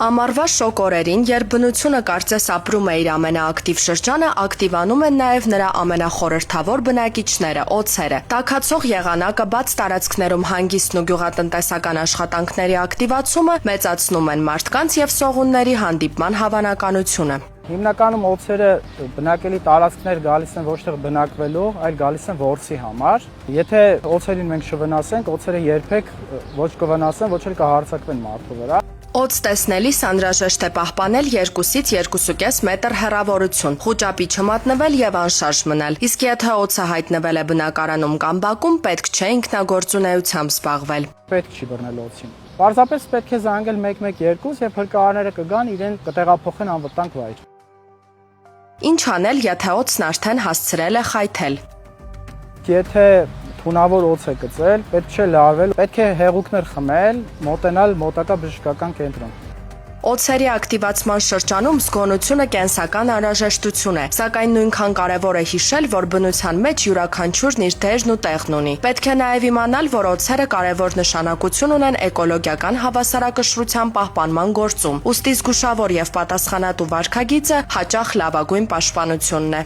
Ամառվա շոգ օրերին, երբ բնությունը կարծես ապրում է իր ամենաակտիվ շրջանը, ակտիվանում են նաև նրա ամենախորհրդավոր բնակիչները՝ օձերը։ Տաքացող եղանակը, բաց տարածքներում հանգիստն ու գյուղատնտեսական աշխատանքների ակտիվացումը մեծացնում են մարդկանց և սողունների հանդիպման հավանականությունը։ Հիմնականում օձերը բնակելի տարածքներ գալիս են ոչ թե բնակվելու, այլ գալիս են որսի համար։ Եթե օձերին մենք չվնասենք, օձերը երբեք ոչ կվնասեն, ոչ էլ կհարձակվեն մարդու վրա։ Օձ տեսնելիս անհրաժեշտ է պահպանել 2-ից 2.5 մետր հեռավորություն, խուճապի չմատնվել եւ անշարժ մնալ։ Իսկ եթե օձը հայտնվել է բնակարանում կամ բակում, պետք չէ ինքնագործունեությամբ զբաղվել։ Պետք չի բռնել օձին։ Պարզապես պետք է զանգել 112 եւ հրկարները կգան, իրեն կտեղափոխեն անվտանգ վայր։ Ինչ անել, եթե օձն արդեն հասցրել է խայթել։ Եթե թունավոր օձ է գծել, պետք չէ լարվել, պետք է հեղուկներ խմել, մոտենալ մոտակա բժշկական կենտրոն։ Օձերի ակտիվացման շրջանում զգոնությունը կենսական անհրաժեշտություն է, սակայն նույնքան կարևոր է հիշել, որ բնության մեջ յուրաքանչյուրն իր դերն ու տեղն ունի։ Պետք է նաև իմանալ, որ օձերը կարևոր նշանակություն ունեն էկոլոգիական հավասարակշռության պահպանման գործում, ուստի զգուշավոր եւ պատասխանատու վարքագիծը հաճախ լավագույն պաշտպանությունն է։